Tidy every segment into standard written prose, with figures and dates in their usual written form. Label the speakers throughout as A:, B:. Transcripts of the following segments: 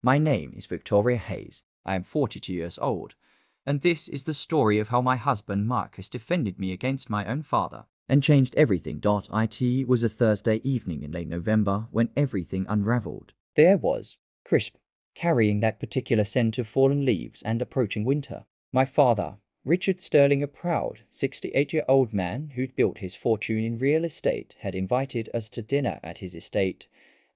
A: My name is Victoria Hayes. I am 42 years old. And this is the story of how my husband Marcus defended me against my own father and changed everything. It was a Thursday evening in late November when everything unraveled. There was, crisp, carrying that particular scent of fallen leaves and approaching winter. My father, Richard Sterling, a proud 68-year-old man who'd built his fortune in real estate, had invited us to dinner at his estate.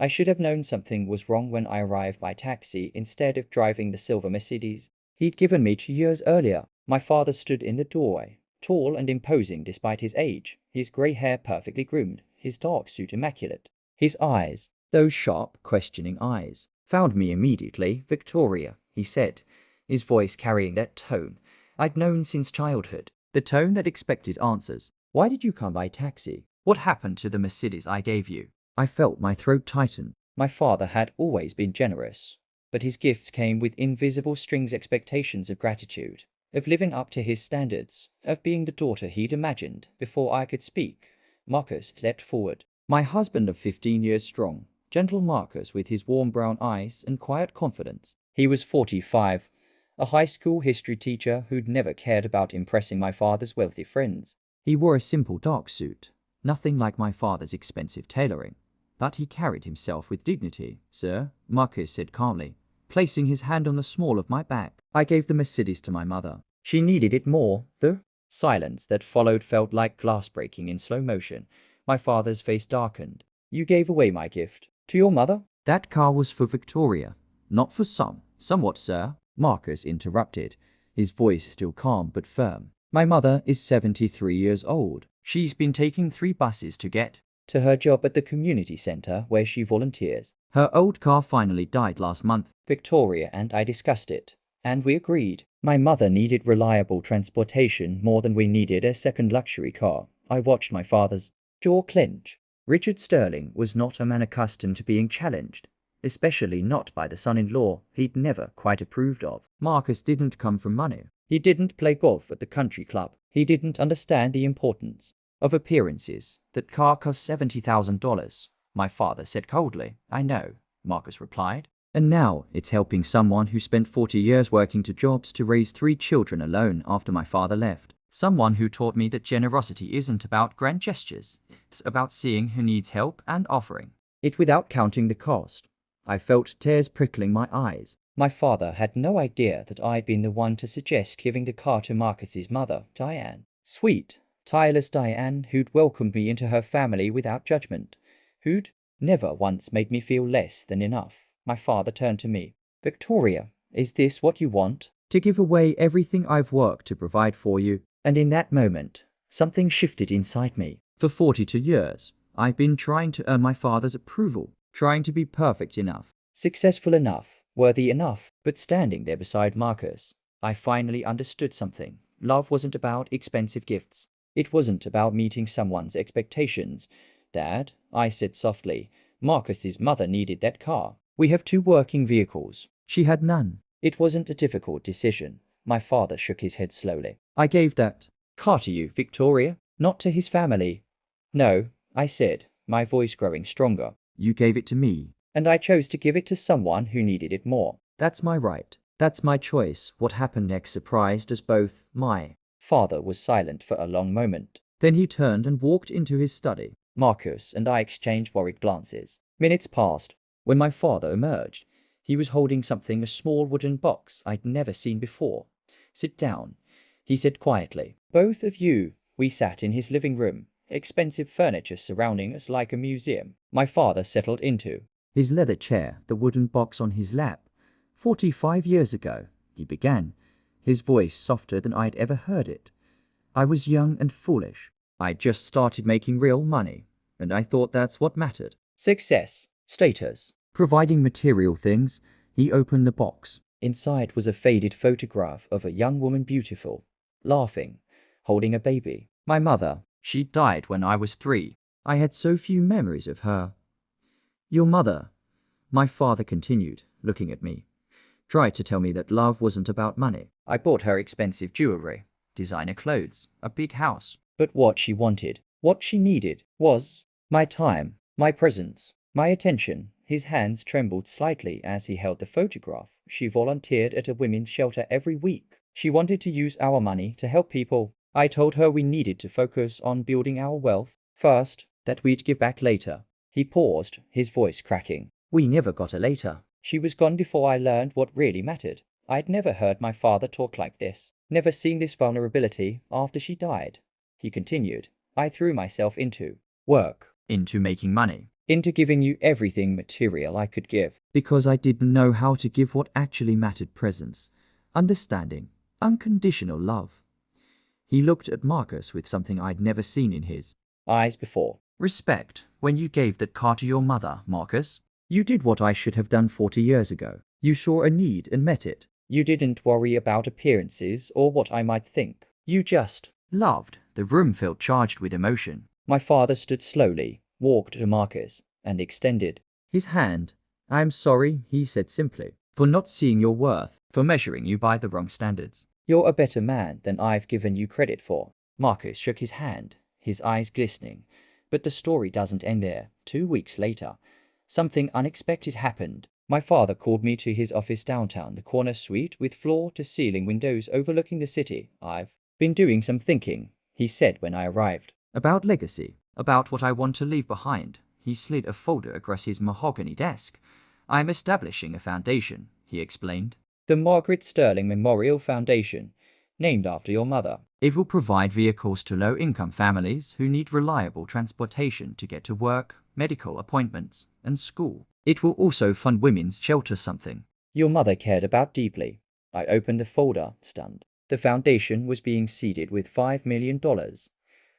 A: I should have known something was wrong when I arrived by taxi instead of driving the silver Mercedes he'd given me 2 years earlier. My father stood in the doorway, tall and imposing despite his age, his grey hair perfectly groomed, his dark suit immaculate. His eyes, those sharp, questioning eyes, found me immediately. "Victoria," he said, his voice carrying that tone I'd known since childhood, the tone that expected answers. "Why did you come by taxi? What happened to the Mercedes I gave you?" I felt my throat tighten. My father had always been generous, but his gifts came with invisible strings, expectations of gratitude, of living up to his standards, of being the daughter he'd imagined. Before I could speak, Marcus stepped forward. My husband of 15 years strong, gentle Marcus with his warm brown eyes and quiet confidence. He was 45, a high school history teacher who'd never cared about impressing my father's wealthy friends. He wore a simple dark suit, nothing like my father's expensive tailoring, but he carried himself with dignity. "Sir," Marcus said calmly, placing his hand on the small of my back. "I gave the Mercedes to my mother. She needed it more." The silence that followed felt like glass breaking in slow motion. My father's face darkened. "You gave away my gift to your mother?" "That car was for Victoria, not for somewhat, sir," Marcus interrupted, his voice still calm but firm. "My mother is 73 years old. She's been taking 3 buses to get to her job at the community center where she volunteers. Her old car finally died last month. Victoria and I discussed it, and we agreed. My mother needed reliable transportation more than we needed a second luxury car." I watched my father's jaw clench. Richard Sterling was not a man accustomed to being challenged, especially not by the son-in-law he'd never quite approved of. Marcus didn't come from money. He didn't play golf at the country club. He didn't understand the importance of appearances. "That car cost $70,000, my father said coldly. "I know," Marcus replied. "And now it's helping someone who spent 40 years working 2 jobs to raise 3 children alone after my father left. Someone who taught me that generosity isn't about grand gestures. It's about seeing who needs help and offering it without counting the cost." I felt tears prickling my eyes. My father had no idea that I'd been the one to suggest giving the car to Marcus's mother, Diane. Sweet, tireless Diane, who'd welcomed me into her family without judgment, who'd never once made me feel less than enough. My father turned to me. "Victoria, is this what you want? To give away everything I've worked to provide for you?" And in that moment, something shifted inside me. For 42 years, I've been trying to earn my father's approval, trying to be perfect enough, successful enough, worthy enough. But standing there beside Marcus, I finally understood something. Love wasn't about expensive gifts. It wasn't about meeting someone's expectations. "Dad," I said softly, "Marcus's mother needed that car. We have 2 working vehicles. She had none." It wasn't a difficult decision. My father shook his head slowly. "I gave that car to you, Victoria, not to his family." "No," I said, my voice growing stronger. "You gave it to me. And I chose to give it to someone who needed it more. That's my right. That's my choice." What happened next surprised us both. My father was silent for a long moment. Then he turned and walked into his study. Marcus and I exchanged worried glances. Minutes passed. When my father emerged, he was holding something, a small wooden box I'd never seen before. "Sit down," he said quietly. "Both of you." We sat in his living room, expensive furniture surrounding us like a museum. My father settled into his leather chair, the wooden box on his lap. "45 years ago," he began, his voice softer than I'd ever heard it. "I was young and foolish. I'd just started making real money, and I thought that's what mattered. Success, status, providing material things." He opened the box. Inside was a faded photograph of a young woman, beautiful, laughing, holding a baby. My mother. She died when I was 3. I had so few memories of her. "Your mother," my father continued, looking at me, "tried to tell me that love wasn't about money. I bought her expensive jewelry, designer clothes, a big house. But what she wanted, what she needed, was my time, my presence, my attention." His hands trembled slightly as he held the photograph. She volunteered at a women's shelter every week. She wanted to use our money to help people. I told her we needed to focus on building our wealth first, that we'd give back later. He paused, his voice cracking. We never got a later. She was gone before I learned what really mattered. I'd never heard my father talk like this, never seen this vulnerability after she died. He continued, I threw myself into work, into making money, into giving you everything material I could give, because I didn't know how to give what actually mattered: presence, understanding, unconditional love. He looked at Marcus with something I'd never seen in his eyes before. Respect. When you gave that car to your mother, Marcus, you did what I should have done 40 years ago. You saw a need and met it. You didn't worry about appearances or what I might think. You just loved. The room felt charged with emotion. My father stood slowly, walked to Marcus, and extended his hand. I am sorry, he said simply, for not seeing your worth, for measuring you by the wrong standards. You're a better man than I've given you credit for. Marcus shook his hand, his eyes glistening. But the story doesn't end there. 2 weeks later, something unexpected happened. My father called me to his office downtown, the corner suite with floor-to-ceiling windows overlooking the city. I've been doing some thinking, he said when I arrived. About legacy, about what I want to leave behind. He slid a folder across his mahogany desk. I'm establishing a foundation, he explained. The Margaret Sterling Memorial Foundation, named after your mother. It will provide vehicles to low-income families who need reliable transportation to get to work, medical appointments, and school. It will also fund women's shelter, something your mother cared about deeply. I opened the folder, stunned. The foundation was being seeded with $5 million.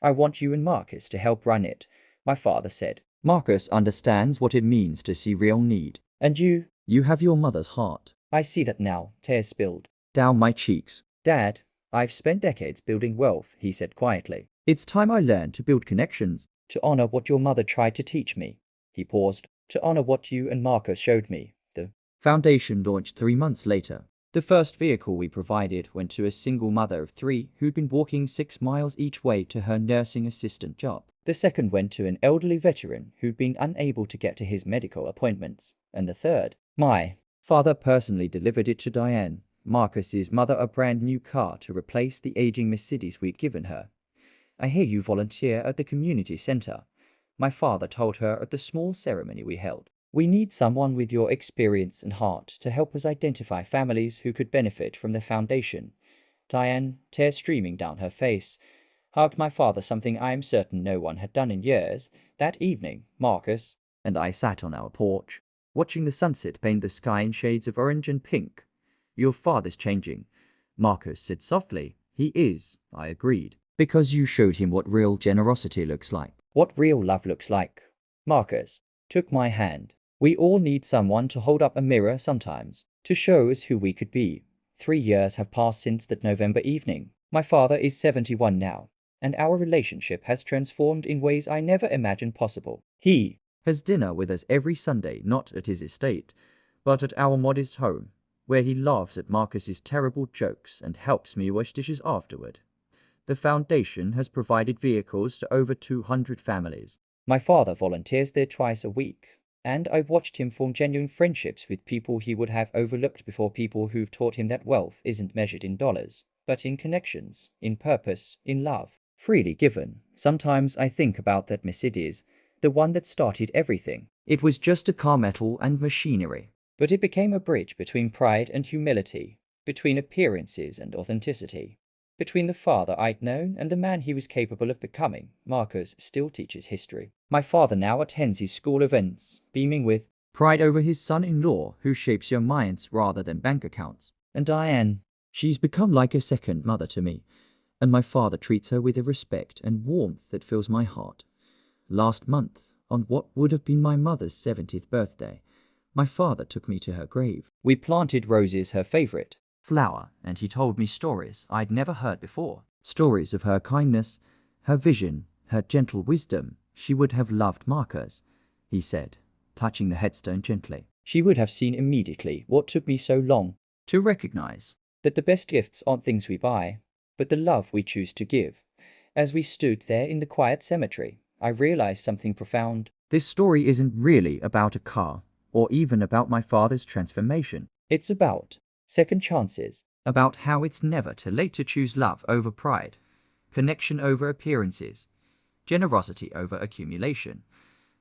A: I want you and Marcus to help run it, my father said. Marcus understands what it means to see real need. And you have your mother's heart. I see that now, tears spilled down my cheeks. Dad, I've spent decades building wealth, he said quietly. It's time I learned to build connections, to honor what your mother tried to teach me. He paused. To honor what you and Marcus showed me. The foundation launched 3 months later. The first vehicle we provided went to a single mother of 3 who'd been walking 6 miles each way to her nursing assistant job. The second went to an elderly veteran who'd been unable to get to his medical appointments. And the third, my father personally delivered it to Diane, Marcus's mother, a brand new car to replace the aging Mercedes we'd given her. I hear you volunteer at the community center, my father told her at the small ceremony we held. We need someone with your experience and heart to help us identify families who could benefit from the foundation. Diane, tears streaming down her face, hugged my father, something I am certain no one had done in years. That evening, Marcus and I sat on our porch, watching the sunset paint the sky in shades of orange and pink. Your father's changing, Marcus said softly. He is, I agreed, because you showed him what real generosity looks like, what real love looks like. Marcus took my hand. We all need someone to hold up a mirror sometimes, to show us who we could be. 3 years have passed since that November evening. My father is 71 now, and our relationship has transformed in ways I never imagined possible. He has dinner with us every Sunday, not at his estate, but at our modest home, where he laughs at Marcus's terrible jokes and helps me wash dishes afterward. The foundation has provided vehicles to over 200 families. My father volunteers there twice a week, and I've watched him form genuine friendships with people he would have overlooked before, people who've taught him that wealth isn't measured in dollars, but in connections, in purpose, in love, freely given. Sometimes I think about that Mercedes, the one that started everything. It was just a car, metal and machinery, but it became a bridge between pride and humility, between appearances and authenticity, between the father I'd known and the man he was capable of becoming. Marcus still teaches history. My father now attends his school events, beaming with pride over his son-in-law who shapes your minds rather than bank accounts. And Diane, she's become like a second mother to me, and my father treats her with a respect and warmth that fills my heart. Last month, on what would have been my mother's 70th birthday, my father took me to her grave. We planted roses, her favorite flower, and he told me stories I'd never heard before. Stories of her kindness, her vision, her gentle wisdom. She would have loved Marcus, he said, touching the headstone gently. She would have seen immediately what took me so long to recognize, that the best gifts aren't things we buy, but the love we choose to give. As we stood there in the quiet cemetery, I realized something profound. This story isn't really about a car. or even about my father's transformation. It's about second chances, about how it's never too late to choose love over pride, connection over appearances, generosity over accumulation.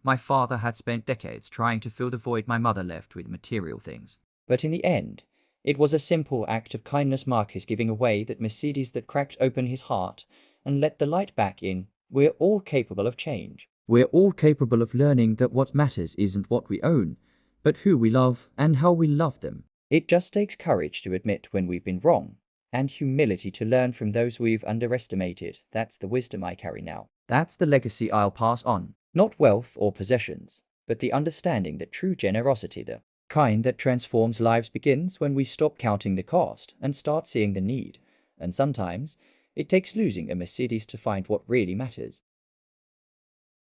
A: My father had spent decades trying to fill the void my mother left with material things. But in the end, it was a simple act of kindness, Marcus giving away that Mercedes that cracked open his heart and let the light back in. We're all capable of change. We're all capable of learning that what matters isn't what we own, but who we love and how we love them. It just takes courage to admit when we've been wrong, and humility to learn from those we've underestimated. That's the wisdom I carry now. That's the legacy I'll pass on. Not wealth or possessions, but the understanding that true generosity, the kind that transforms lives, begins when we stop counting the cost and start seeing the need. And sometimes it takes losing a Mercedes to find what really matters.